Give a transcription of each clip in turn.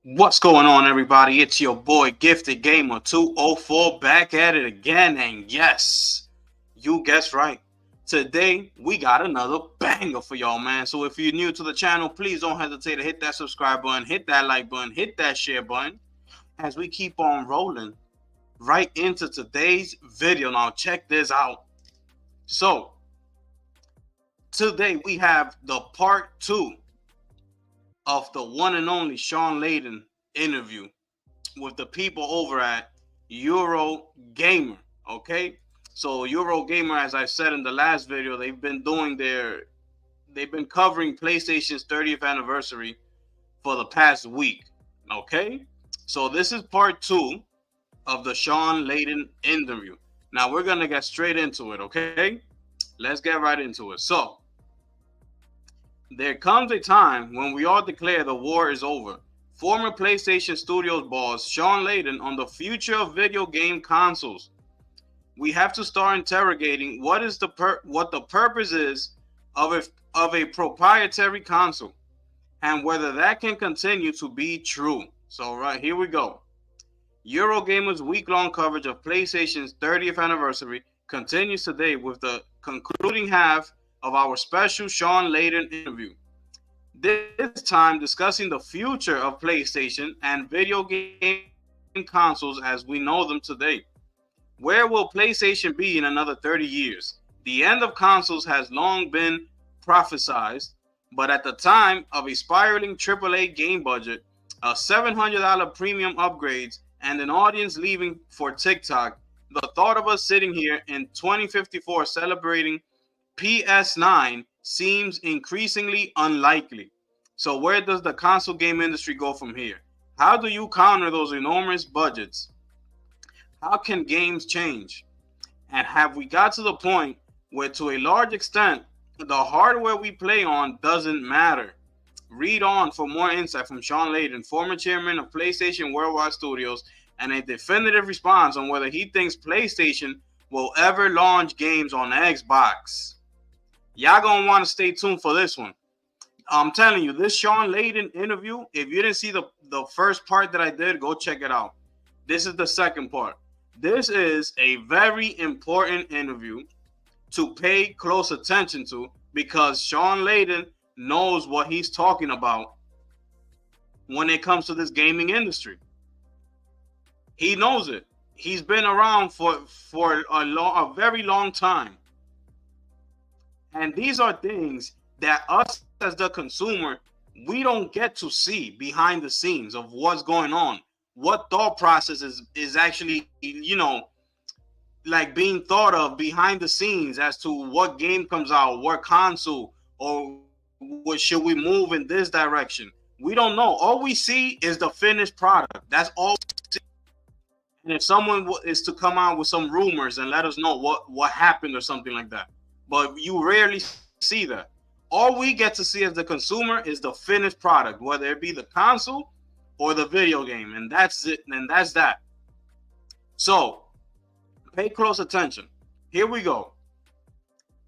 What's going on, everybody? It's your boy Gifted Gamer 204 back at it again. And yes, you guessed right. Today, we got another banger for y'all, man. So if you're new to the channel, please don't hesitate to hit that subscribe button, hit that like button, hit that share button as we keep on rolling right into today's video. Now, check this out. So, today we have the part 2 of the one and only Shawn Layden interview with the people over at Eurogamer. Okay, so Eurogamer, as I said in the last video, they've been covering PlayStation's 30th anniversary for the past week. Okay, so this is part 2 of the Shawn Layden interview. Now we're gonna get straight into it. Okay, let's get right into it. So there comes a time when we all declare the war is over. Former PlayStation Studios boss Shawn Layden on the future of video game consoles. We have to start interrogating what the purpose is of a proprietary console and whether that can continue to be true. So right here we go. Eurogamer's week-long coverage of PlayStation's 30th anniversary continues today with the concluding half of our special Shawn Layden interview. This time discussing the future of PlayStation and video game consoles as we know them today. Where will PlayStation be in another 30 years? The end of consoles has long been prophesized, but at the time of a spiraling AAA game budget, a $700 premium upgrades, and an audience leaving for TikTok, the thought of us sitting here in 2054 celebrating PS9 seems increasingly unlikely. So where does the console game industry go from here? How do you counter those enormous budgets? How can games change? And have we got to the point where, to a large extent, the hardware we play on doesn't matter? Read on for more insight from Shawn Layden, former chairman of PlayStation Worldwide Studios, and a definitive response on whether he thinks PlayStation will ever launch games on Xbox. Y'all gonna want to stay tuned for this one. I'm telling you, this Shawn Layden interview, if you didn't see the first part that I did, go check it out. This is the second part. This is a very important interview to pay close attention to because Shawn Layden knows what he's talking about when it comes to this gaming industry. He knows it. He's been around for a very long time. And these are things that us as the consumer, we don't get to see behind the scenes of what's going on. What thought process is actually, like being thought of behind the scenes as to what game comes out, what console, or what should we move in this direction. We don't know. All we see is the finished product. That's all we see. And if someone is to come out with some rumors and let us know what happened or something like that, but you rarely see that. All we get to see as the consumer is the finished product, whether it be the console or the video game, and that's it. And that's that. So pay close attention. Here we go.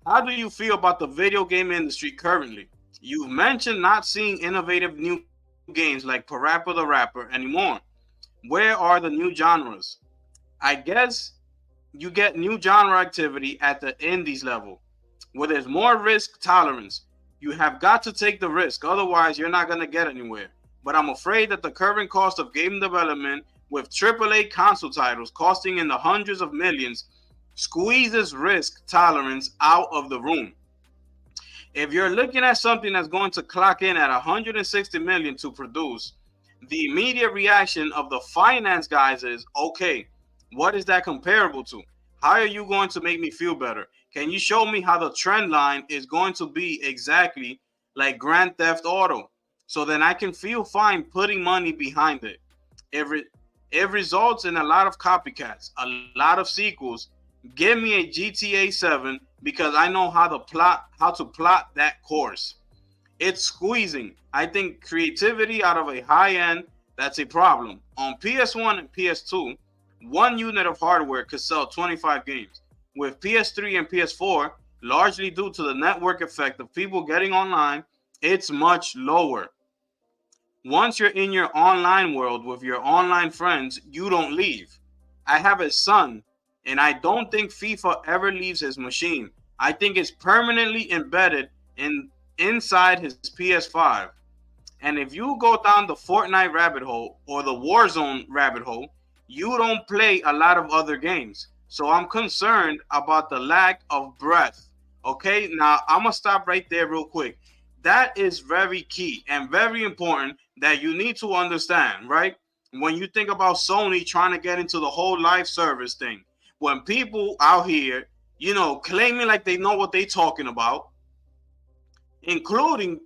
How do you feel about the video game industry currently? You've mentioned not seeing innovative new games like Parappa the Rapper anymore. Where are the new genres? I guess you get new genre activity at the indies level, where there's more risk tolerance. You have got to take the risk, otherwise you're not going to get anywhere. But I'm afraid that the current cost of game development with AAA console titles costing in the hundreds of millions squeezes risk tolerance out of the room. If you're looking at something that's going to clock in at 160 million to produce, the immediate reaction of the finance guys is, okay, what is that comparable to? How are you going to make me feel better? Can you show me how the trend line is going to be exactly like Grand Theft Auto? So then I can feel fine putting money behind it. It results in a lot of copycats, a lot of sequels. Give me a GTA 7 because I know how to plot that course. It's squeezing. I think creativity out of a high end, that's a problem. On PS1 and PS2, one unit of hardware could sell 25 games. With PS3 and PS4, largely due to the network effect of people getting online, it's much lower. Once you're in your online world with your online friends, you don't leave. I have a son, and I don't think FIFA ever leaves his machine. I think it's permanently embedded inside his PS5. And if you go down the Fortnite rabbit hole or the Warzone rabbit hole, you don't play a lot of other games. So I'm concerned about the lack of breadth. Okay, now I'm gonna stop right there real quick. That is very key and very important that you need to understand, right? When you think about Sony trying to get into the whole live service thing, when people out here, claiming like they know what they talking about, including,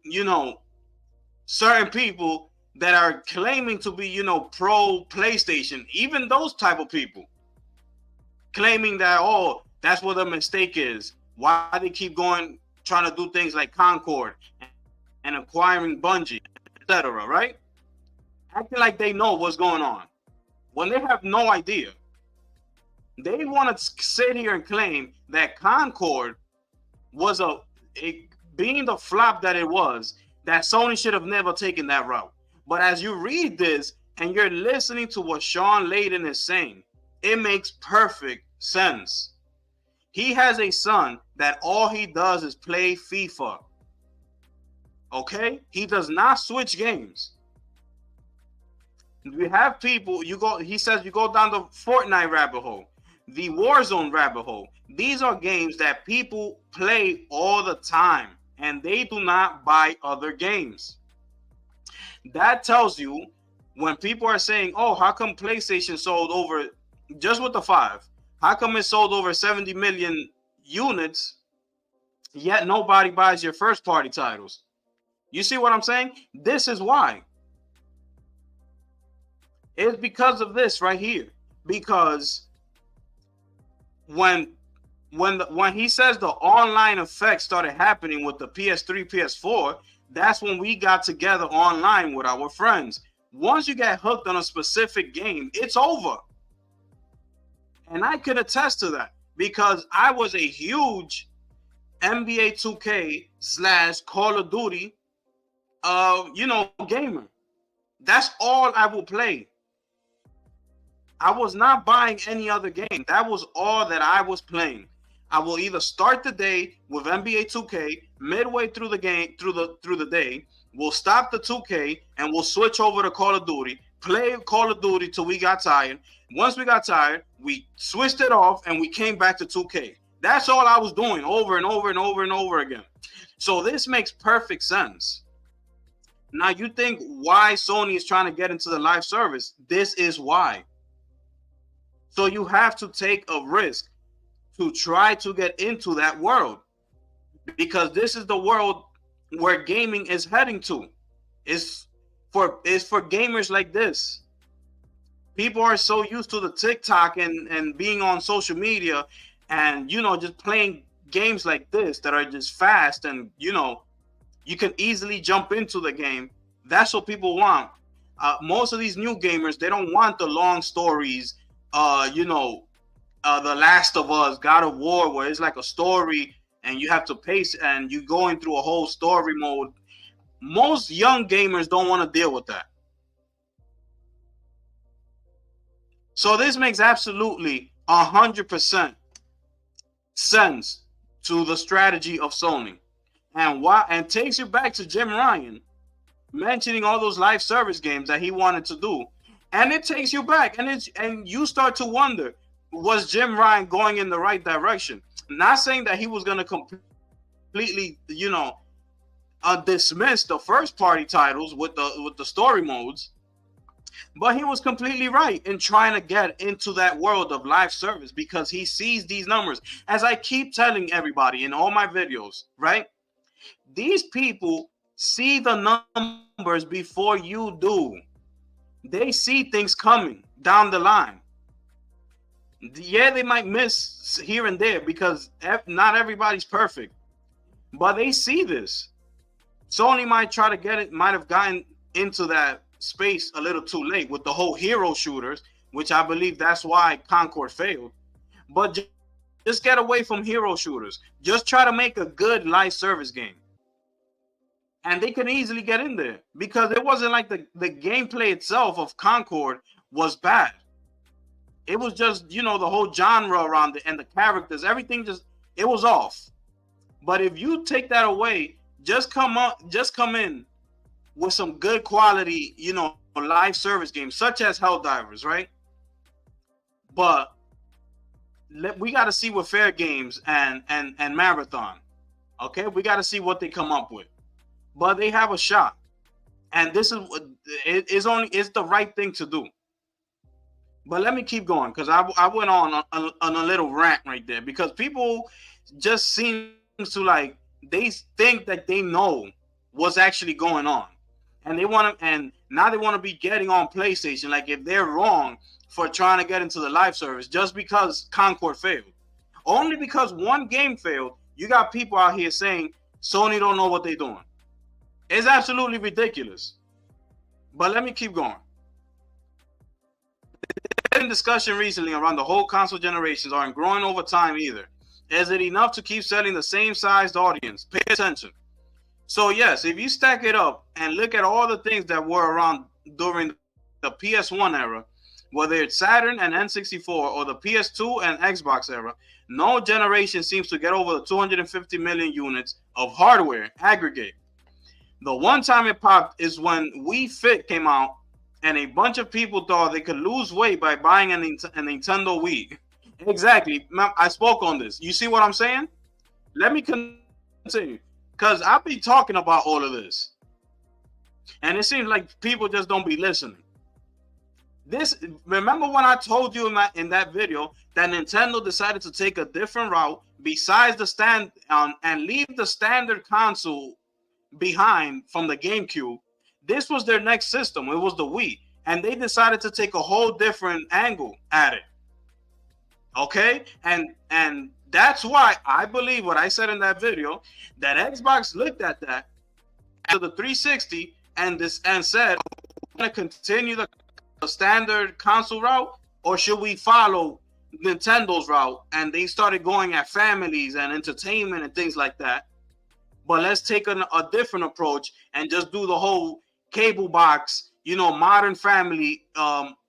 certain people that are claiming to be, pro PlayStation, even those type of people claiming that, oh, that's what the mistake is. Why they keep going, trying to do things like Concord and acquiring Bungie, etc., right? Acting like they know what's going on when they have no idea. They want to sit here and claim that Concord was being the flop that it was, that Sony should have never taken that route. But as you read this and you're listening to what Shawn Layden is saying, it makes perfect sense. He has a son that all he does is play FIFA. Okay? He does not switch games. We have people, he says you go down the Fortnite rabbit hole, the Warzone rabbit hole. These are games that people play all the time, and they do not buy other games. That tells you, when people are saying, oh, how come PlayStation sold over, just with the 5, how come it sold over 70 million units, yet nobody buys your first party titles? You see what I'm saying? This is why. It's because of this right here. Because when he says the online effect started happening with the PS3, PS4, that's when we got together online with our friends. Once you get hooked on a specific game, it's over. And I could attest to that because I was a huge NBA 2K / Call of Duty, gamer. That's all I will play. I was not buying any other game. That was all that I was playing. I will either start the day with NBA 2K, midway through the game, through the day, we'll stop the 2K and we'll switch over to Call of Duty, play Call of Duty till we got tired. Once we got tired, we switched it off and we came back to 2K. That's all I was doing over and over and over and over again. So this makes perfect sense. Now you think why Sony is trying to get into the live service. This is why. So you have to take a risk to try to get into that world, because this is the world where gaming is heading to. It's for gamers like this. People are so used to the TikTok and being on social media and, just playing games like this that are just fast and, you can easily jump into the game. That's what people want. Most of these new gamers, they don't want the long stories, The Last of Us, God of War, where it's like a story and you have to pace and you're going through a whole story mode. Most young gamers don't want to deal with that. So this makes absolutely 100% sense to the strategy of Sony, and takes you back to Jim Ryan mentioning all those live service games that he wanted to do, and it takes you back, and you start to wonder, was Jim Ryan going in the right direction? Not saying that he was going to completely, dismiss the first party titles with the story modes. But he was completely right in trying to get into that world of live service because he sees these numbers. As I keep telling everybody in all my videos, right? These people see the numbers before you do. They see things coming down the line. Yeah, they might miss here and there because not everybody's perfect. But they see this. Sony might have gotten into that space a little too late with the whole hero shooters, which I believe that's why Concord failed. But just get away from hero shooters. Just try to make a good live service game. and they can easily get in there because it wasn't like the gameplay itself of Concord was bad. It was just, you know, the whole genre around it and the characters, everything just, it was off. But if you take that away, just come in with some good quality, you know, live service games such as Helldivers, right? But we got to see with Fair Games and Marathon. Okay, we got to see what they come up with. But they have a shot, and this is it's the right thing to do. But let me keep going because I went on a little rant right there because people just seem to like they think that they know what's actually going on, and they want to, and now they want to be getting on PlayStation like if they're wrong for trying to get into the live service just because Concord failed. Only because one game failed, you got people out here saying Sony don't know what they're doing. It's absolutely ridiculous. But let me keep going. In discussion recently around the whole console generations aren't growing over time either. Is it enough to keep selling the same sized audience? Pay attention. So yes, if you stack it up and look at all the things that were around during the PS1 era, whether it's Saturn and N64 or the PS2 and Xbox era, no generation seems to get over the 250 million units of hardware aggregate. The one time it popped is when Wii Fit came out and a bunch of people thought they could lose weight by buying a Nintendo Wii. Exactly. I spoke on this. You see what I'm saying? Let me continue. Because I'll be talking about all of this. And it seems like people just don't be listening. Remember when I told you in that video that Nintendo decided to take a different route besides the stand and leave the standard console behind from the GameCube. This was their next system. It was the Wii, and they decided to take a whole different angle at it. Okay, and that's why I believe what I said in that video that Xbox looked at that after the 360 and said, "We're going to continue the standard console route, or should we follow Nintendo's route?" And they started going at families and entertainment and things like that. But let's take a different approach and just do the whole cable box, you know, Modern Family.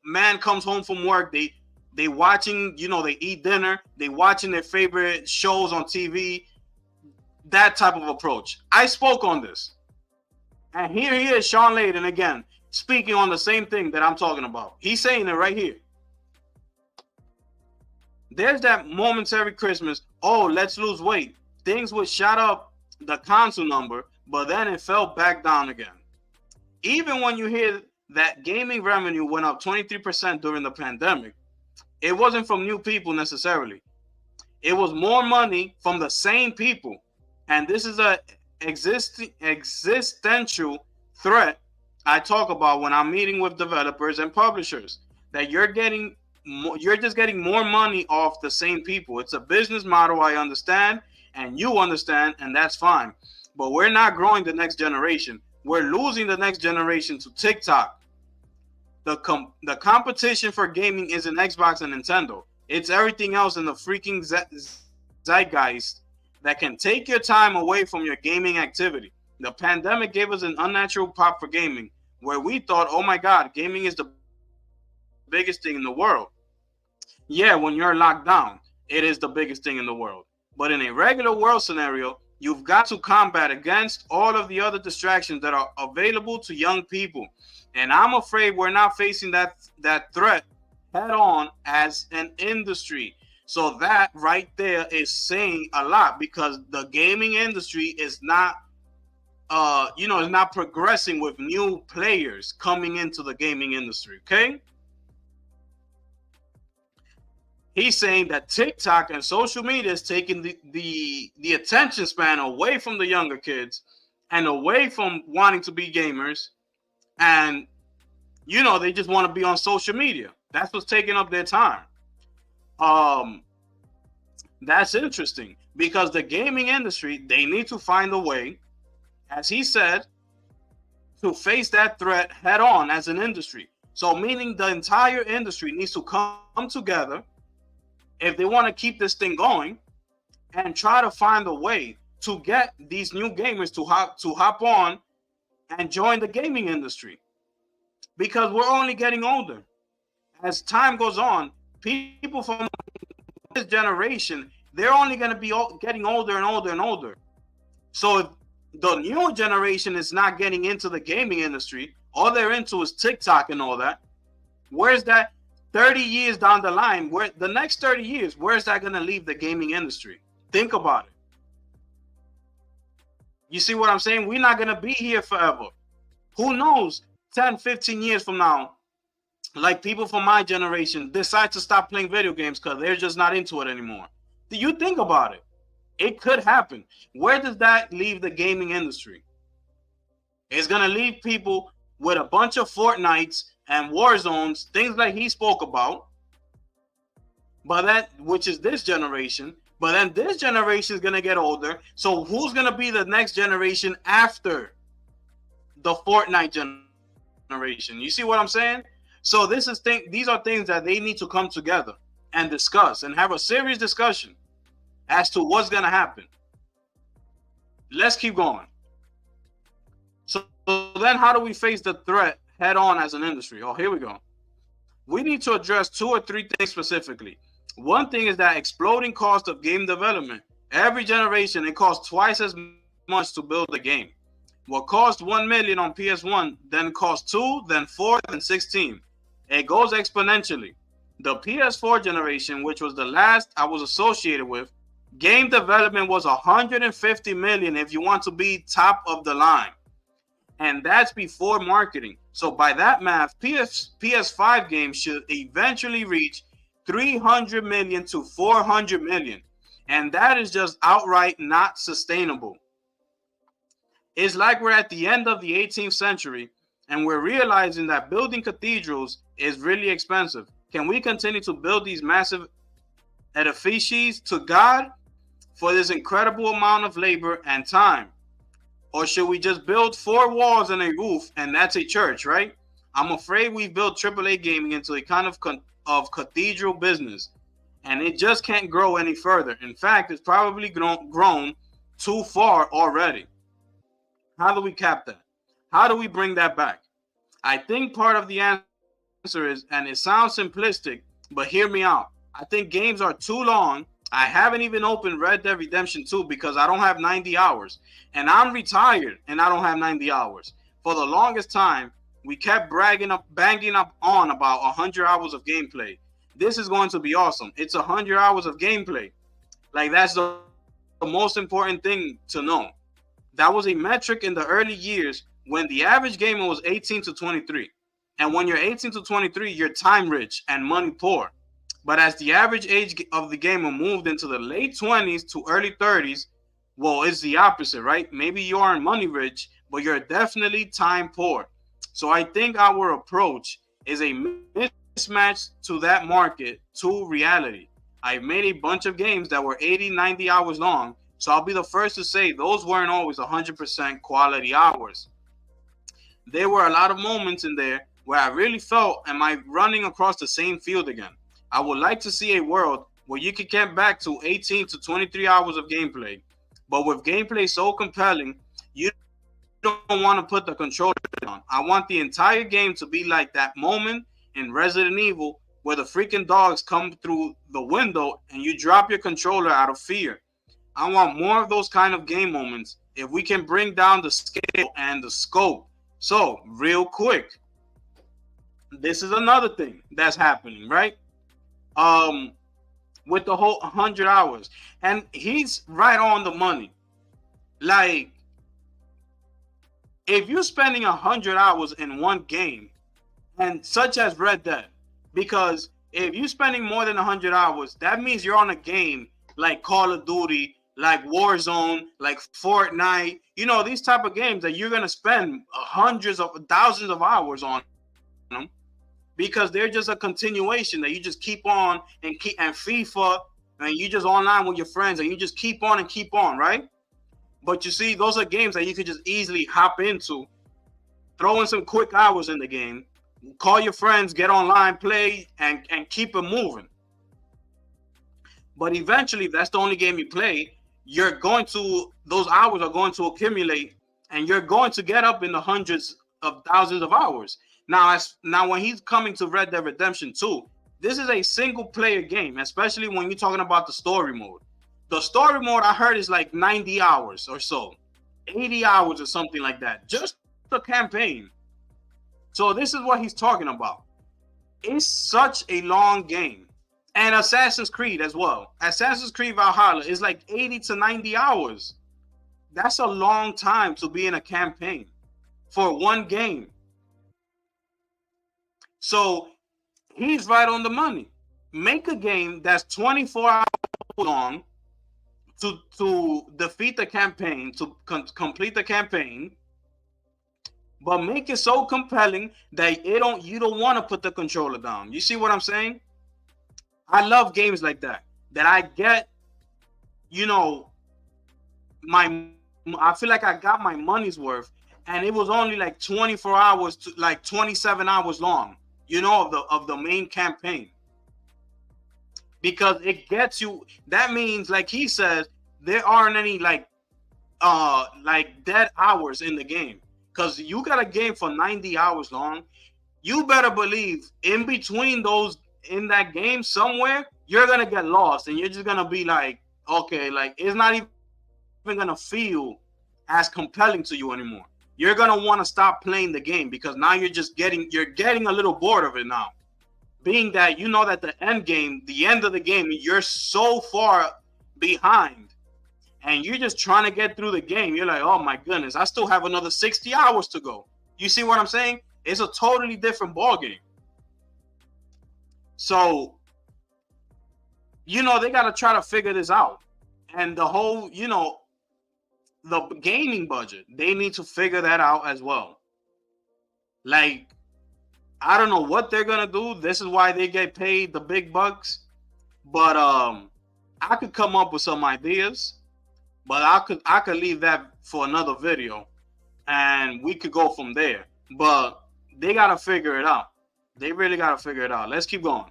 Man comes home from work, they watching, you know, they eat dinner, they watching their favorite shows on TV. That type of approach. I spoke on this, and here he is, Shawn Layden again, speaking on the same thing that I'm talking about. He's saying it right here. There's that momentary Christmas. Oh, let's lose weight. Things would shot up the console number, but then it fell back down again. Even when you hear that gaming revenue went up 23% during the pandemic, it wasn't from new people necessarily. It was more money from the same people. And this is a existential threat I talk about when I'm meeting with developers and publishers, that you're just getting more money off the same people. It's a business model, I understand, and you understand, and that's fine. But we're not growing the next generation. We're losing the next generation to TikTok. The competition for gaming isn't Xbox and Nintendo. It's everything else in the freaking zeitgeist that can take your time away from your gaming activity. The pandemic gave us an unnatural pop for gaming, where we thought, oh my God, gaming is the biggest thing in the world. Yeah, when you're locked down, it is the biggest thing in the world. But in a regular world scenario, you've got to combat against all of the other distractions that are available to young people. And I'm afraid we're not facing that threat head on as an industry. So that right there is saying a lot, because the gaming industry is not, is not progressing with new players coming into the gaming industry. Okay. He's saying that TikTok and social media is taking the attention span away from the younger kids and away from wanting to be gamers. And, they just want to be on social media. That's what's taking up their time. That's interesting, because the gaming industry, they need to find a way, as he said, to face that threat head on as an industry. So meaning the entire industry needs to come together if they want to keep this thing going and try to find a way to get these new gamers to hop on and join the gaming industry, because we're only getting older. As time goes on, people from this generation, they're only going to be getting older and older and older. So if the new generation is not getting into the gaming industry, all they're into is TikTok and all that, where's that 30 years down the line? Where the next 30 years, where's that going to leave the gaming industry? Think about it. You see what I'm saying? We're not going to be here forever. Who knows, 10, 15 years from now, like people from my generation decide to stop playing video games because they're just not into it anymore. Do you think about it? It could happen. Where does that leave the gaming industry? It's going to leave people with a bunch of Fortnites and Warzones, things like he spoke about, but that, which is this generation. But then this generation is going to get older. So who's going to be the next generation after the Fortnite generation? You see what I'm saying? So these are things that they need to come together and discuss and have a serious discussion as to what's going to happen. Let's keep going. So then how do we face the threat head on as an industry? Oh, here we go. We need to address 2 or 3 things specifically. One thing is that exploding cost of game development. Every generation, it costs twice as much to build a game. What cost 1 million on PS1 then cost 2, then 4, then 16. It goes exponentially. The PS4 generation, which was the last I was associated with, game development was 150 million if you want to be top of the line. And that's before marketing. So by that math, PS5 games should eventually reach 300 million to 400 million. And that is just outright not sustainable. It's like we're at the end of the 18th century and we're realizing that building cathedrals is really expensive. Can we continue to build these massive edifices to God for this incredible amount of labor and time? Or should we just build 4 walls and a roof and that's a church, right? I'm afraid we've built AAA gaming into a kind of cathedral business, and it just can't grow any further. In fact, it's probably grown too far already. How do we cap that? How do we bring that back? I think part of the answer is, and it sounds simplistic, but hear me out. I think games are too long. I haven't even opened Red Dead Redemption 2 because I don't have 90 hours. And I'm retired and I don't have 90 hours. For the longest time, we kept banging up on about 100 hours of gameplay. This is going to be awesome. It's 100 hours of gameplay. Like, that's the most important thing to know. That was a metric in the early years when the average gamer was 18 to 23. And when you're 18 to 23, you're time rich and money poor. But as the average age of the gamer moved into the late 20s to early 30s, well, it's the opposite, right? Maybe you aren't money rich, but you're definitely time poor. So I think our approach is a mismatch to that market, to reality. I've made a bunch of games that were 80, 90 hours long. So I'll be the first to say those weren't always 100% quality hours. There were a lot of moments in there where I really felt, am I running across the same field again? I would like to see a world where you can get back to 18 to 23 hours of gameplay. But with gameplay so compelling, you don't want to put the controller on. I want the entire game to be like that moment in Resident Evil where the freaking dogs come through the window and you drop your controller out of fear. I want more of those kind of game moments if we can bring down the scale and the scope. So, real quick, this is another thing that's happening, right? With the whole 100 hours. And he's right on the money. Like, if you're spending 100 hours in one game, and such as Red Dead, because if you're spending more than 100 hours, that means you're on a game like Call of Duty, like Warzone, like Fortnite, you know, these type of games that you're going to spend hundreds of thousands of hours on them, because they're just a continuation that you just keep on and FIFA, and you just online with your friends and you just keep on, right? But you see, those are games that you could just easily hop into, throw in some quick hours in the game, call your friends, get online, play, and keep it moving. But eventually, if that's the only game you play, those hours are going to accumulate, and you're going to get up in the hundreds of thousands of hours. Now when he's coming to Red Dead Redemption 2, this is a single player game, especially when you're talking about the story mode. The story mode I heard is like 90 hours or so, 80 hours or something like that, just the campaign. So this is what he's talking about. It's such a long game. And Assassin's Creed as well. Assassin's Creed Valhalla is like 80 to 90 hours. That's a long time to be in a campaign for one game. So he's right on the money. Make a game that's 24 hours long to defeat the campaign, to complete the campaign, but make it so compelling that you don't want to put the controller down. You see what I'm saying? I love games like that I get, I feel like I got my money's worth, and it was only like 24 hours to like 27 hours long, of the main campaign. Because it gets you, that means, like he says, there aren't any like dead hours in the game. Because you got a game for 90 hours long, you better believe in between those, in that game somewhere, you're gonna get lost, and you're just gonna be like, okay, like it's not even gonna feel as compelling to you anymore. You're gonna want to stop playing the game, because now you're getting a little bored of it now. Being that you know that the end of the game, you're so far behind, and you're just trying to get through the game. You're like, oh my goodness, I still have another 60 hours to go. You see what I'm saying? It's a totally different ball game. So, they got to try to figure this out. And the whole, the gaming budget, they need to figure that out as well. Like, I don't know what they're going to do. This is why they get paid the big bucks. But I could come up with some ideas. But I could leave that for another video. And we could go from there. But they got to figure it out. They really got to figure it out. Let's keep going.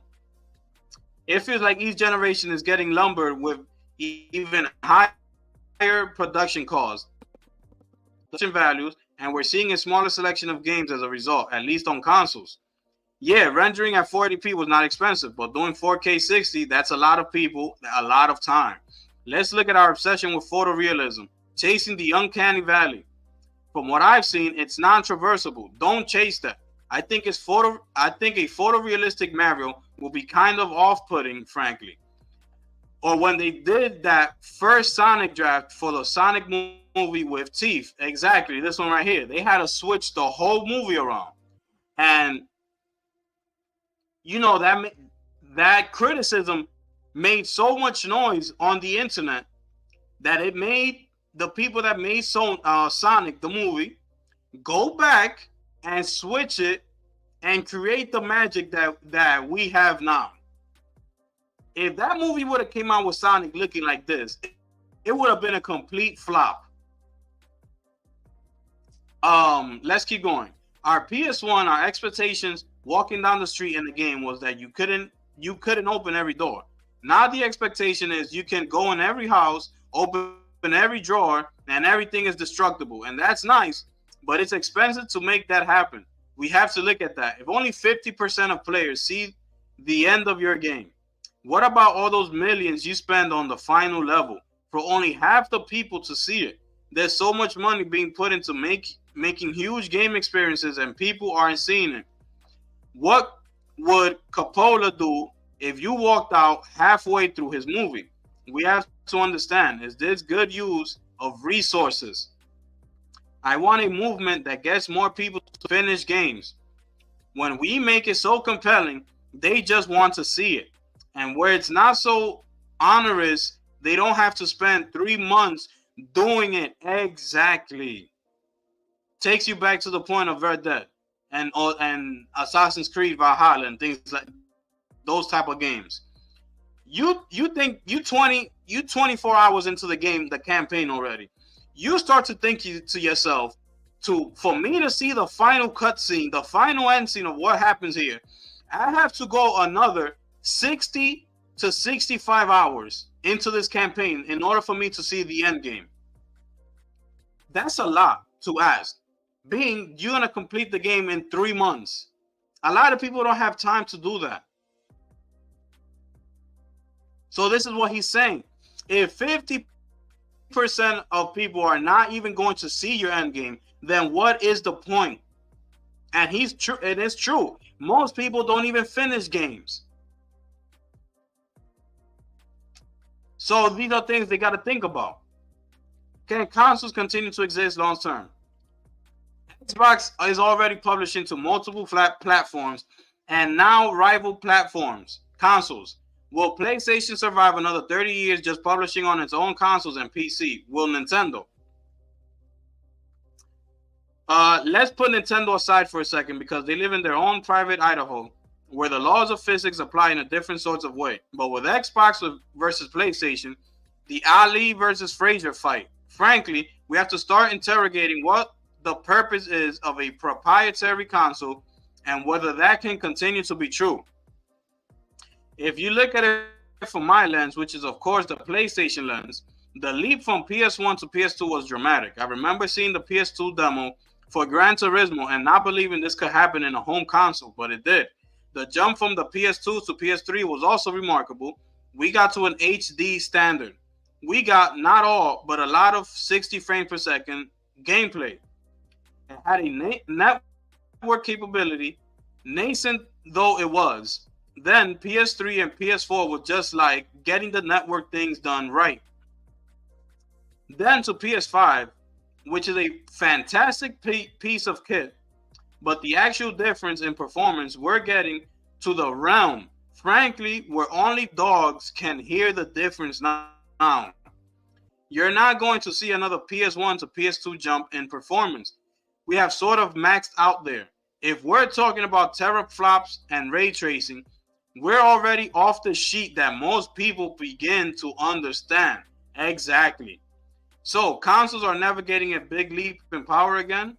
It feels like each generation is getting lumbered with even higher production costs, production values, and we're seeing a smaller selection of games as a result, at least on consoles. Yeah, rendering at 480p was not expensive, but doing 4K 60, that's a lot of people, a lot of time. Let's look at our obsession with photorealism, chasing the uncanny valley. From what I've seen, it's non-traversable. Don't chase that. I think a photorealistic Mario will be kind of off-putting, frankly. Or when they did that first Sonic draft for the Sonic movie with Teeth, exactly, this one right here, they had to switch the whole movie around. And, that criticism made so much noise on the internet that it made the people that made Sonic, the movie, go back and switch it and create the magic that we have now. If that movie would have came out with Sonic looking like this, it would have been a complete flop. Let's keep going. Our PS1, our expectations walking down the street in the game was that you couldn't open every door. Now the expectation is you can go in every house, open every drawer, and everything is destructible. And that's nice, but it's expensive to make that happen. We have to look at that. If only 50% of players see the end of your game, what about all those millions you spend on the final level for only half the people to see it? There's so much money being put into making huge game experiences, and people aren't seeing it. What would Coppola do if you walked out halfway through his movie? We have to understand, is this good use of resources? I want a movement that gets more people to finish games. When we make it so compelling, they just want to see it. And where it's not so onerous, they don't have to spend 3 months doing it exactly. Takes you back to the point of Red Dead and Assassin's Creed Valhalla and things like those type of games. You think you 24 hours into the game, the campaign already. You start to think to yourself, for me to see the final cutscene, the final end scene of what happens here, I have to go another 60 to 65 hours into this campaign in order for me to see the end game. That's a lot to ask. Being you're going to complete the game in 3 months. A lot of people don't have time to do that. So this is what he's saying. If 50% of people are not even going to see your end game, then what is the point? And he's true. It is true. Most people don't even finish games. So these are things they got to think about. Can consoles continue to exist long term? Xbox is already publishing to multiple platforms and now rival platforms, consoles. Will PlayStation survive another 30 years just publishing on its own consoles and PC? Will Nintendo? Let's put Nintendo aside for a second because they live in their own private Idaho where the laws of physics apply in a different sorts of way. But with Xbox versus PlayStation, the Ali versus Frazier fight, frankly, we have to start interrogating what the purpose is of a proprietary console and whether that can continue to be true. If you look at it from my lens, which is of course the PlayStation lens, the leap from PS1 to PS2 was dramatic. I remember seeing the PS2 demo for Gran Turismo and not believing this could happen in a home console, but it did. The jump from the PS2 to PS3 was also remarkable. We got to an HD standard. We got not all, but a lot of 60 frames per second gameplay. It had a network capability, nascent though it was. Then PS3 and PS4 were just like getting the network things done right. Then to PS5, which is a fantastic piece of kit, but the actual difference in performance we're getting to the realm, frankly, where only dogs can hear the difference now. You're not going to see another PS1 to PS2 jump in performance. We have sort of maxed out there. If we're talking about teraflops and ray tracing, we're already off the sheet that most people begin to understand. Exactly. So consoles are never getting a big leap in power again?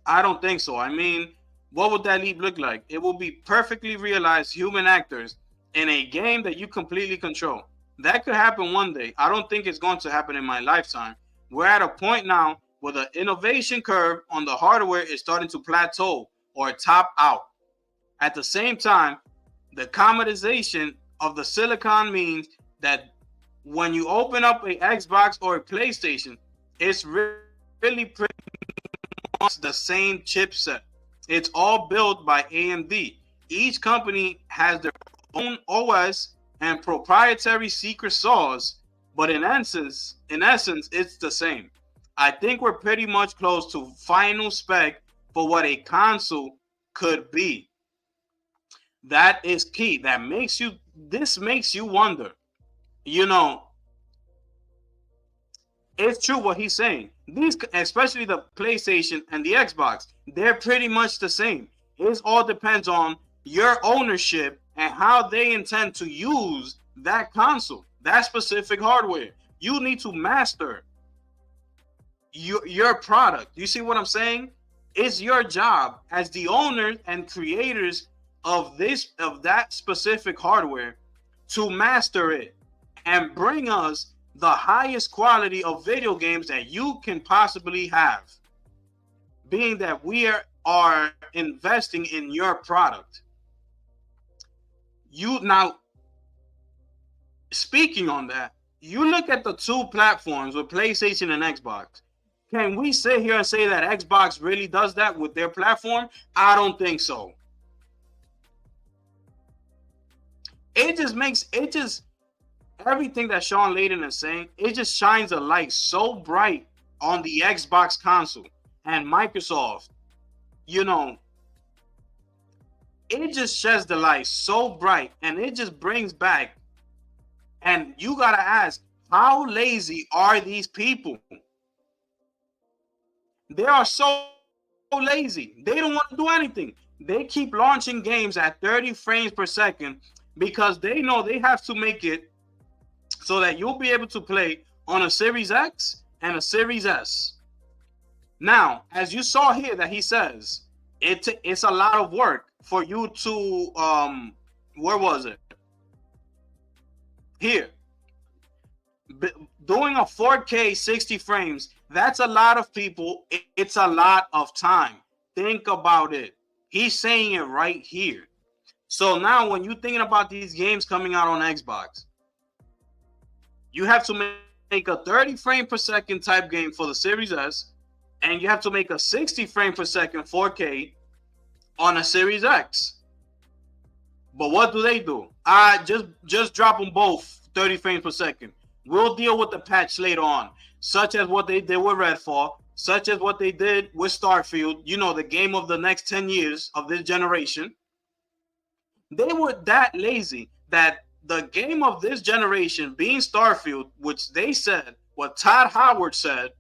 I don't think so. I mean, what would that leap look like? It will be perfectly realized human actors in a game that you completely control. That could happen one day. I don't think it's going to happen in my lifetime. We're at a point now where the innovation curve on the hardware is starting to plateau or top out. At the same time, the commoditization of the silicon means that when you open up a Xbox or a PlayStation, it's really pretty much the same chipset. It's all built by AMD. Each company has their own OS and proprietary secret sauce, but in essence, it's the same. I think we're pretty much close to final spec for what a console could be. That is key. This makes you wonder. You know, it's true what he's saying. These, especially the PlayStation and the Xbox, they're pretty much the same. It all depends on your ownership and how they intend to use that console, that specific hardware. You need to master your product. You see what I'm saying? It's your job as the owners and creators of that specific hardware to master it and bring us the highest quality of video games that you can possibly have, being that we are investing in your product. Now, speaking on that, you look at the two platforms with PlayStation and Xbox. Can we sit here and say that Xbox really does that with their platform? I don't think so. Everything that Shawn Layden is saying, it just shines a light so bright on the Xbox console and Microsoft. You know, it just sheds the light so bright and it just brings back. And you got to ask, how lazy are these people? They are so lazy. They don't want to do anything. They keep launching games at 30 frames per second because they know they have to make it so that you'll be able to play on a Series X and a Series S. Now, as you saw here that he says, it's a lot of work for you to, where was it? Here, doing a 4K 60 frames, that's a lot of people. It's a lot of time. Think about it. He's saying it right here. So now when you're thinking about these games coming out on Xbox, you have to make a 30 frame per second type game for the Series S, and you have to make a 60 frame per second 4K on a Series X. But what do? Just drop them both 30 frames per second. We'll deal with the patch later on, such as what they did with Redfall, such as what they did with Starfield, you know, the game of the next 10 years of this generation. They were that lazy that the game of this generation being Starfield, which they said, what Todd Howard said,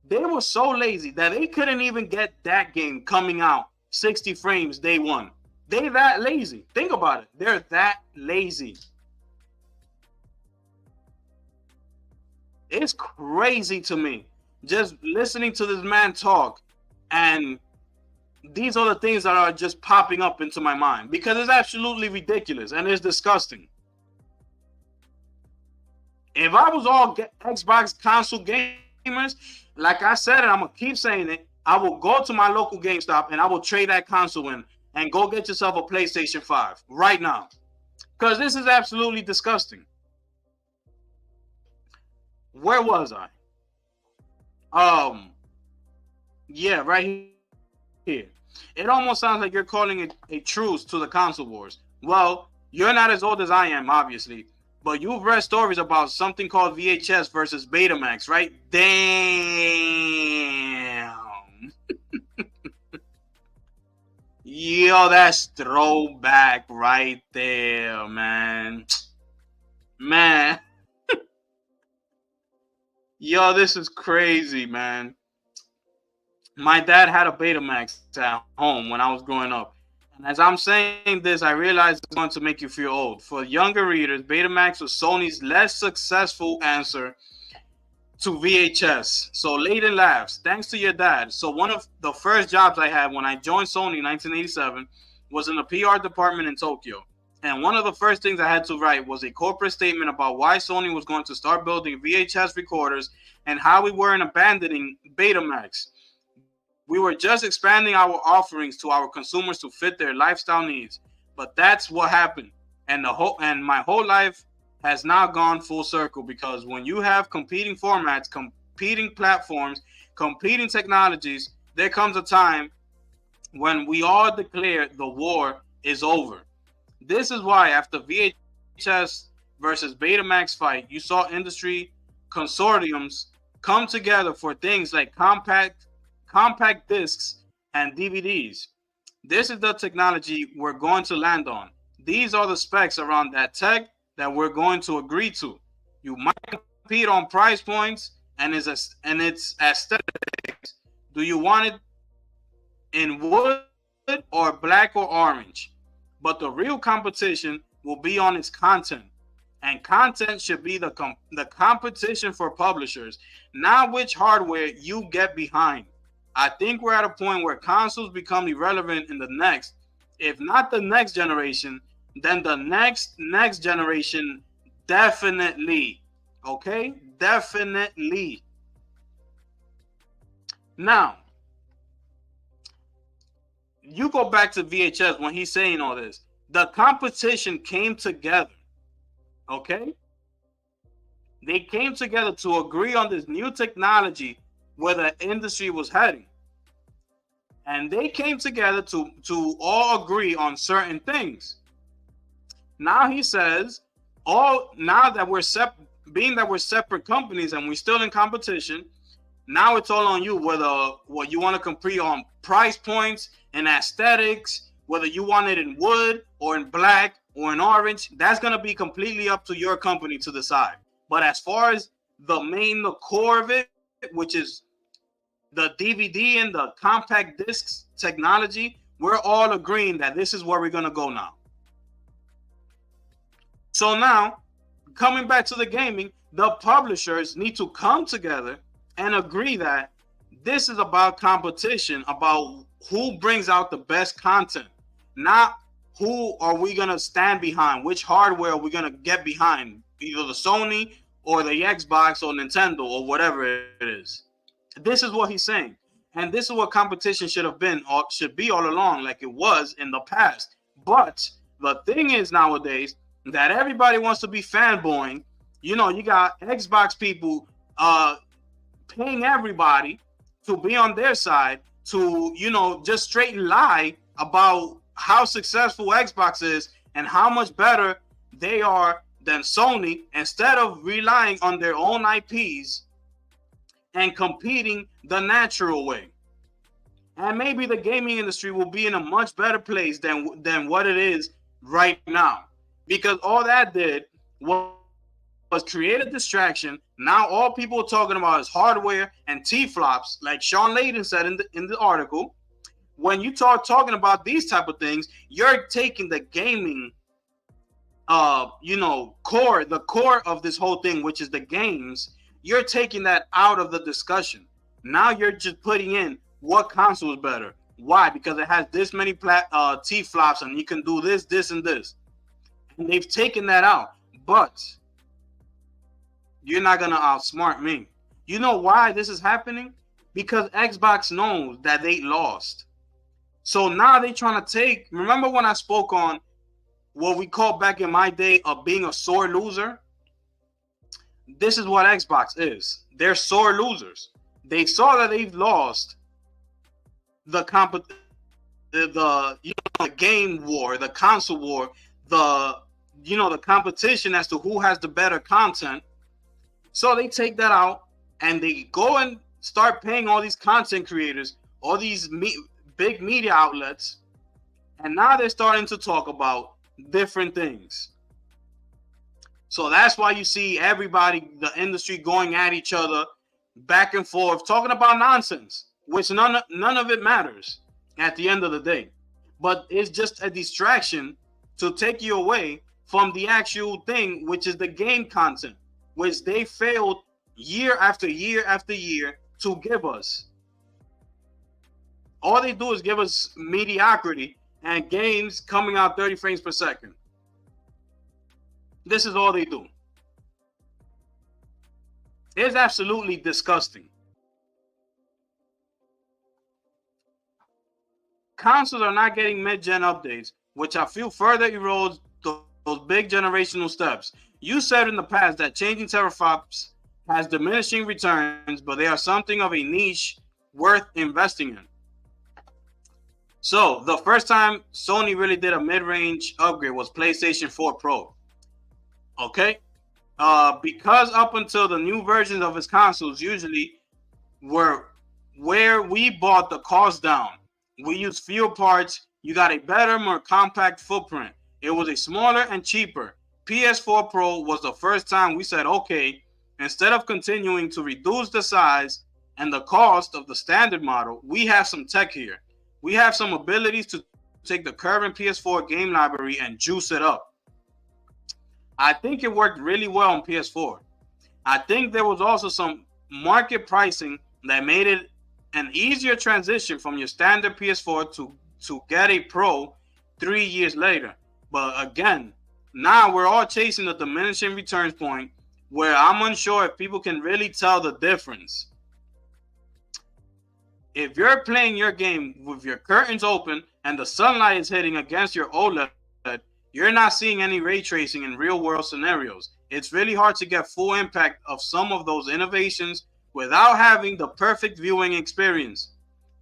they were so lazy that they couldn't even get that game coming out 60 frames day one. They that lazy. Think about it. They're that lazy. It's crazy to me just listening to this man talk, and these are the things that are just popping up into my mind because it's absolutely ridiculous and it's disgusting. If I was all Xbox console gamers, like I said, and I'm gonna keep saying it, I will go to my local GameStop and I will trade that console in and go get yourself a PlayStation 5 right now, because this is absolutely disgusting. Where was I? Yeah, right here. It almost sounds like you're calling it a truce to the console wars. Well, you're not as old as I am, obviously, but you've read stories about something called VHS versus Betamax, right? Damn. Yo, that's throwback right there, man. Man. Yo, this is crazy, man. My dad had a Betamax at home when I was growing up. And as I'm saying this, I realize it's going to make you feel old. For younger readers, Betamax was Sony's less successful answer to VHS. So Layden laughs. Thanks to your dad. So one of the first jobs I had when I joined Sony in 1987 was in the PR department in Tokyo. And one of the first things I had to write was a corporate statement about why Sony was going to start building VHS recorders and how we weren't abandoning Betamax. We were just expanding our offerings to our consumers to fit their lifestyle needs. But that's what happened. And my whole life has now gone full circle, because when you have competing formats, competing platforms, competing technologies, there comes a time when we all declare the war is over. This is why after VHS versus Betamax fight, you saw industry consortiums come together for things like compact discs and DVDs. This is the technology we're going to land on. These are the specs around that tech that we're going to agree to. You might compete on price points and its aesthetics. Do you want it in wood or black or orange? But the real competition will be on its content. And content should be the competition for publishers, not which hardware you get behind. I think we're at a point where consoles become irrelevant in the next, if not the next generation, then the next generation, definitely. Okay? Definitely. Now, you go back to VHS when he's saying all this. The competition came together. Okay? They came together to agree on this new technology where the industry was heading. And they came together to all agree on certain things. Now he says, now that being that we're separate companies and we're still in competition, now it's all on you, whether what you want to compete on price points and aesthetics, whether you want it in wood or in black or in orange. That's going to be completely up to your company to decide. But as far as the core of it, which is the DVD and the compact discs technology, we're all agreeing that this is where we're going to go now. So now, coming back to the gaming, the publishers need to come together and agree that this is about competition, about who brings out the best content, not who are we gonna stand behind? Which hardware are we gonna get behind? Either the Sony or the Xbox or Nintendo or whatever it is. This is what he's saying, and this is what competition should have been or should be all along, like it was in the past. But the thing is nowadays that everybody wants to be fanboying. You got Xbox people paying everybody to be on their side to, just straight lie about how successful Xbox is and how much better they are than Sony, instead of relying on their own IPs and competing the natural way. And maybe the gaming industry will be in a much better place than what it is right now. Because all that did was create a distraction. Now all people are talking about is hardware and T-flops, like Shawn Layden said in the article. When you talking about these type of things, you're taking the gaming the core of this whole thing, which is the games. You're taking that out of the discussion. Now you're just putting in what console is better. Why? Because it has this many T-flops and you can do this, and this. And they've taken that out. But you're not going to outsmart me. You know why this is happening? Because Xbox knows that they lost. So now they're trying to take... Remember when I spoke on what we call back in my day of being a sore loser? This is what Xbox is. They're sore losers. They saw that they've lost the game war, the console war, the competition as to who has the better content. So they take that out and they go and start paying all these content creators, all these big media outlets, and now they're starting to talk about different things. So that's why you see everybody, the industry, going at each other back and forth, talking about nonsense, which none of it matters at the end of the day. But it's just a distraction to take you away from the actual thing, which is the game content, which they failed year after year after year to give us. All they do is give us mediocrity and games coming out 30 frames per second. This is all they do. It's absolutely disgusting. Consoles are not getting mid-gen updates, which I feel further erodes those big generational steps. You said in the past that changing teraflops has diminishing returns, but they are something of a niche worth investing in. So the first time Sony really did a mid-range upgrade was PlayStation 4 Pro. Okay, because up until the new versions of its consoles usually were where we bought the cost down. We used fewer parts. You got a better, more compact footprint. It was a smaller and cheaper. PS4 Pro was the first time we said, okay, instead of continuing to reduce the size and the cost of the standard model, we have some tech here. We have some abilities to take the current PS4 game library and juice it up. I think it worked really well on PS4. I think there was also some market pricing that made it an easier transition from your standard PS4 to get a Pro 3 years later. But again, now we're all chasing the diminishing returns point where I'm unsure if people can really tell the difference. If you're playing your game with your curtains open and the sunlight is hitting against your OLED, you're not seeing any ray tracing in real world scenarios. It's really hard to get full impact of some of those innovations without having the perfect viewing experience.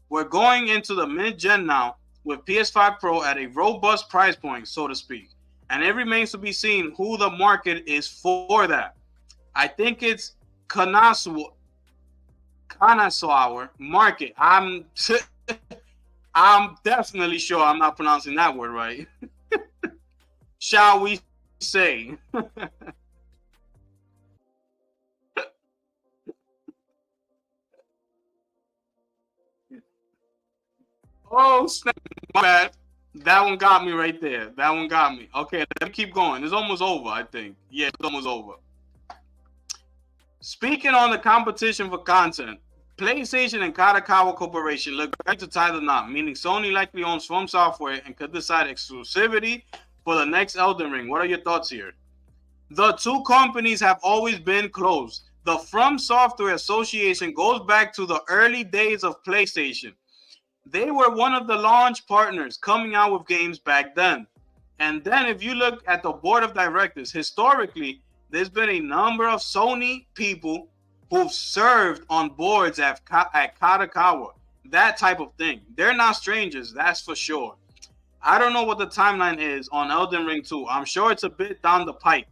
We're going into the mid-gen now with PS5 Pro at a robust price point, so to speak. And it remains to be seen who the market is for that. I think it's connoisseur market. I'm definitely sure I'm not pronouncing that word right. Shall we say? Oh, snap. My bad. That one got me right there. That one got me. Okay, let me keep going. It's almost over, I think. Yeah, it's almost over. Speaking on the competition for content, PlayStation and Kadakawa Corporation look ready to tie the knot, meaning Sony likely owns From Software and could decide exclusivity for the next Elden Ring. What are your thoughts here? The two companies have always been close. The From Software Association goes back to the early days of PlayStation. They were one of the launch partners coming out with games back then. And then if you look at the board of directors, historically, there's been a number of Sony people who've served on boards at Kadakawa. That type of thing. They're not strangers, that's for sure. I don't know what the timeline is on Elden Ring 2. I'm sure it's a bit down the pike.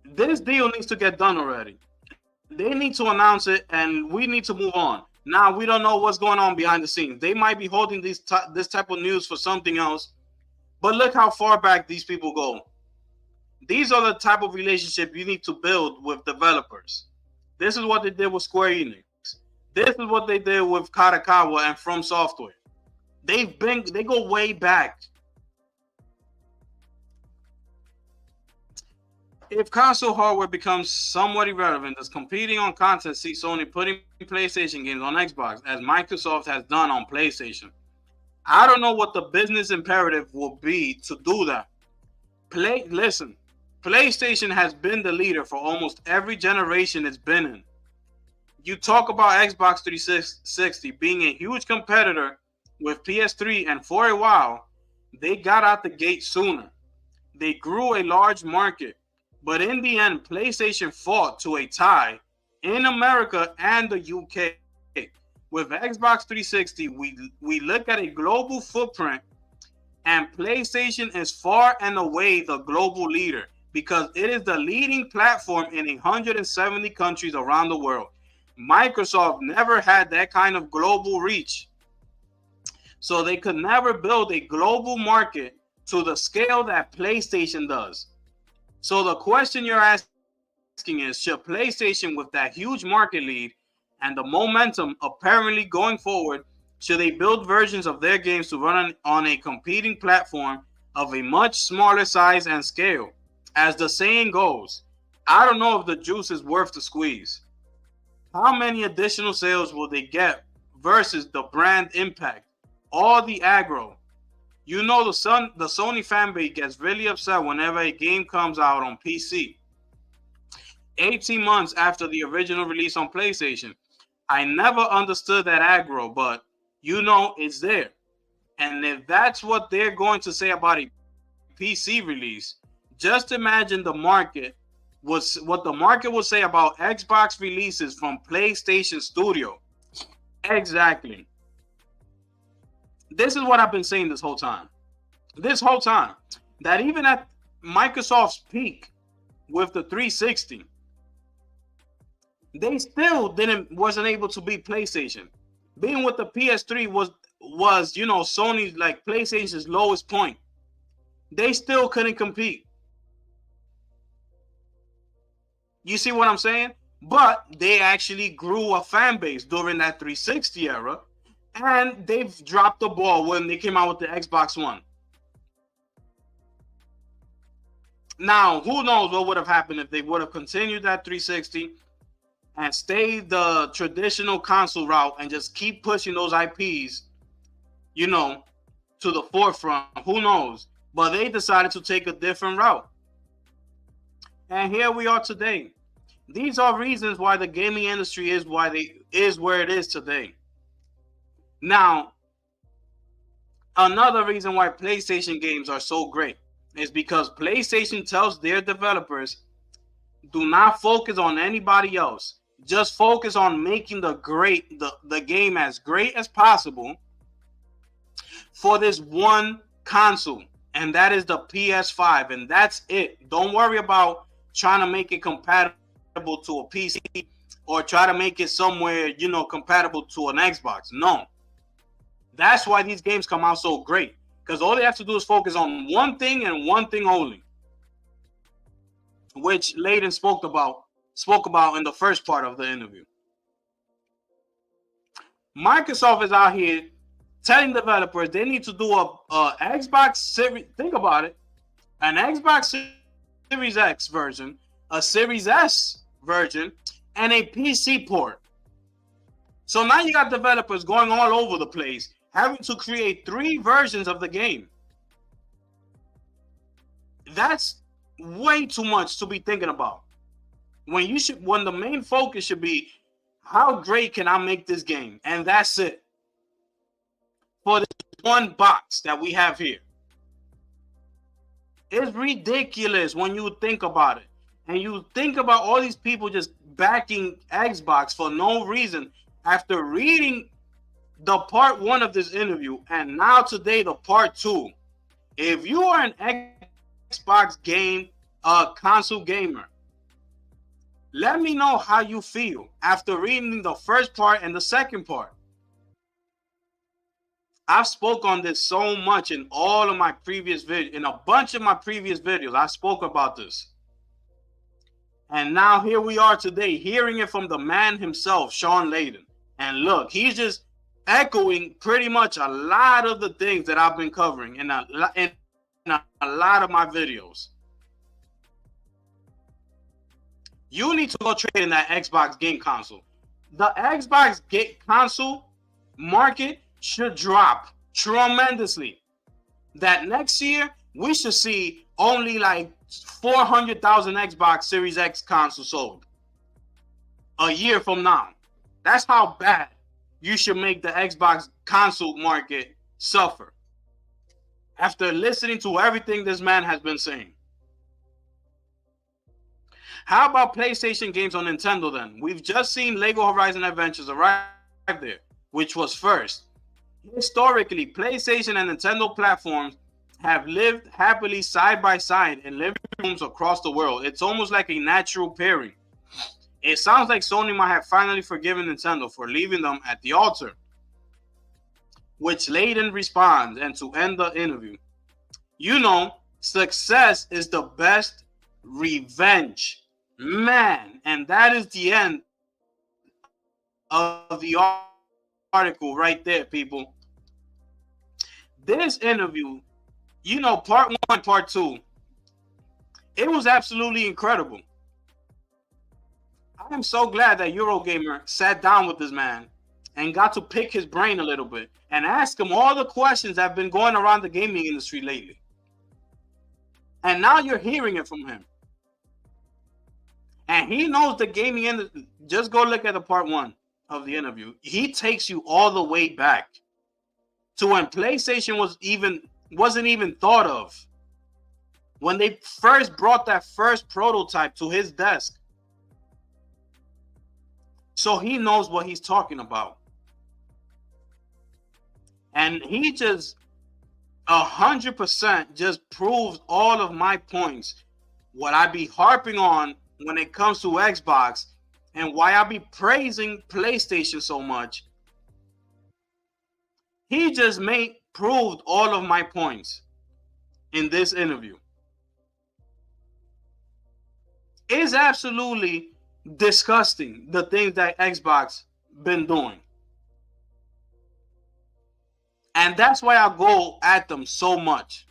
This deal needs to get done already. They need to announce it, and we need to move on. Now, we don't know what's going on behind the scenes. They might be holding this type of news for something else, but look how far back these people go. These are the type of relationship you need to build with developers. This is what they did with Square Enix. This is what they did with Kadakawa and From Software. They go way back. If console hardware becomes somewhat irrelevant, does competing on content see Sony putting PlayStation games on Xbox, as Microsoft has done on PlayStation? I don't know what the business imperative will be to do that. Listen, PlayStation has been the leader for almost every generation it's been in. You talk about Xbox 360 being a huge competitor with PS3, and for a while, they got out the gate sooner. They grew a large market. But in the end, PlayStation fought to a tie in America and the UK. With Xbox 360, we look at a global footprint, and PlayStation is far and away the global leader because it is the leading platform in 170 countries around the world. Microsoft never had that kind of global reach. So they could never build a global market to the scale that PlayStation does. So the question you're asking is, should PlayStation, with that huge market lead and the momentum apparently going forward, should they build versions of their games to run on a competing platform of a much smaller size and scale? As the saying goes, I don't know if the juice is worth the squeeze. How many additional sales will they get versus the brand impact? All the aggro. You know, the Sony fanbase gets really upset whenever a game comes out on PC. 18 months after the original release on PlayStation. I never understood that aggro, but you know it's there. And if that's what they're going to say about a PC release, just imagine what the market will say about Xbox releases from PlayStation Studio. Exactly. This is what I've been saying this whole time. That even at Microsoft's peak with the 360, they still wasn't able to beat PlayStation. Being with the PS3 was Sony's, like, PlayStation's lowest point. They still couldn't compete. You see what I'm saying? But they actually grew a fan base during that 360 era. And they've dropped the ball when they came out with the Xbox One. Now, who knows what would have happened if they would have continued that 360 and stayed the traditional console route and just keep pushing those IPs, to the forefront. Who knows? But they decided to take a different route. And here we are today. These are reasons why the gaming industry is where it is today. Now, another reason why PlayStation games are so great is because PlayStation tells their developers, do not focus on anybody else. Just focus on making the game as great as possible for this one console, and that is the PS5, and that's it. Don't worry about trying to make it compatible to a PC or try to make it somewhere, compatible to an Xbox. No. That's why these games come out so great, because all they have to do is focus on one thing and one thing only, which Layden spoke about in the first part of the interview. Microsoft is out here telling developers they need to do a Xbox Series. Think about it, an Xbox Series X version, a Series S version, and a PC port. So now you got developers going all over the place, having to create 3 versions of the game. That's way too much to be thinking about. When the main focus should be, how great can I make this game? And that's it. For this one box that we have here. It's ridiculous when you think about it. And you think about all these people just backing Xbox for no reason after reading the part 1 of this interview and now today the part 2. If you are an Xbox game console gamer, let me know how you feel after reading the first part and the second part. I've spoke on this so much in all of my previous videos, in a bunch of my previous videos. I spoke about this. And now here we are today, hearing it from the man himself, Shawn Layden. And look, he's just echoing pretty much a lot of the things that I've been covering in a lot of my videos. You need to go trade in that Xbox game console. The Xbox game console market should drop tremendously. That next year, we should see only like 400,000 Xbox Series X consoles sold. A year from now. That's how bad you should make the Xbox console market suffer. After listening to everything this man has been saying. How about PlayStation games on Nintendo then? We've just seen Lego Horizon Adventures arrive there, which was first. Historically, PlayStation and Nintendo platforms have lived happily side by side in living rooms across the world. It's almost like a natural pairing. It sounds like Sony might have finally forgiven Nintendo for leaving them at the altar. Which Layden responds, and to end the interview, you know, success is the best revenge. Man, and that is the end of the article right there, people. This interview, you know, part 1, part 2, it was absolutely incredible. I am so glad that Eurogamer sat down with this man and got to pick his brain a little bit and ask him all the questions that have been going around the gaming industry lately. And now you're hearing it from him. And he knows the gaming industry. Just go look at the part 1 of the interview. He takes you all the way back to when PlayStation wasn't even thought of. When they first brought that first prototype to his desk. So he knows what he's talking about. And he just 100% just proves all of my points. What I be harping on when it comes to Xbox and why I be praising PlayStation so much. He just proved all of my points in this interview. It's absolutely disgusting the things that Xbox been doing. And that's why I go at them so much.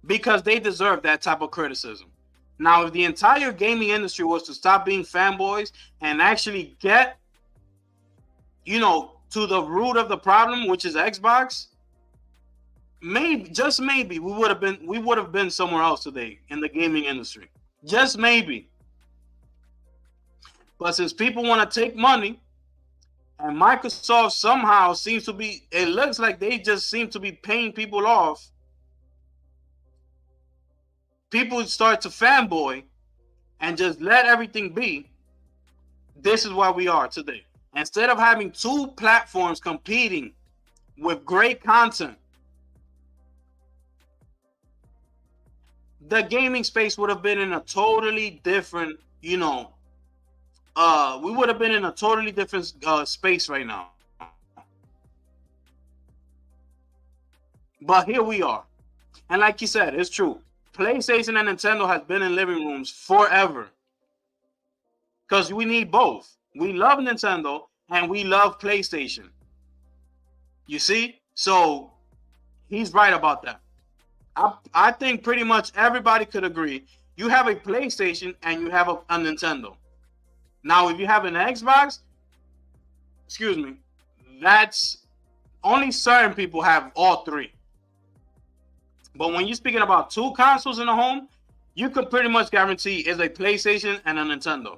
Because they deserve that type of criticism. Now, if the entire gaming industry was to stop being fanboys and actually get, you know, to the root of the problem, which is Xbox, maybe, just maybe, we would have been somewhere else today in the gaming industry. Just maybe. But since people want to take money, and Microsoft somehow seems to be, it looks like they just seem to be paying people off. People start to fanboy and just let everything be. This is where we are today. Instead of having 2 platforms competing with great content, the gaming space would have been in a totally different, you know, we would have been in a totally different space right now. But here we are. And like you said, it's true. PlayStation and Nintendo has been in living rooms forever. Because we need both. We love Nintendo and we love PlayStation. You see? So he's right about that. I think pretty much everybody could agree You have a PlayStation and you have a Nintendo. Now, if you have an Xbox, excuse me, that's only certain people have all three. But when you're speaking about two consoles in the home, you could pretty much guarantee it's a PlayStation and a Nintendo,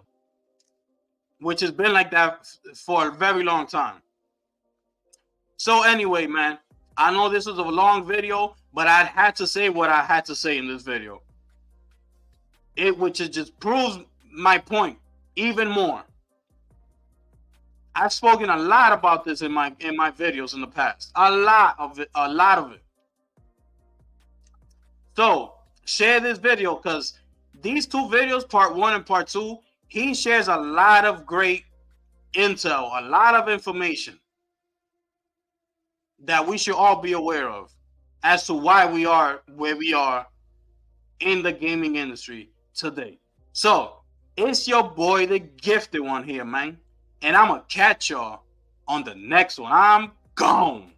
which has been like that for a very long time. So anyway, man, I know this was a long video, but I had to say what I had to say in this video. Which just proves my point even more. I've spoken a lot about this in my videos in the past. A lot of it. So share this video, because these two videos, part 1 and part 2, he shares a lot of great intel, a lot of information that we should all be aware of as to why we are where we are in the gaming industry today. So it's your boy, the gifted one here, man. And I'm going to catch y'all on the next one. I'm gone.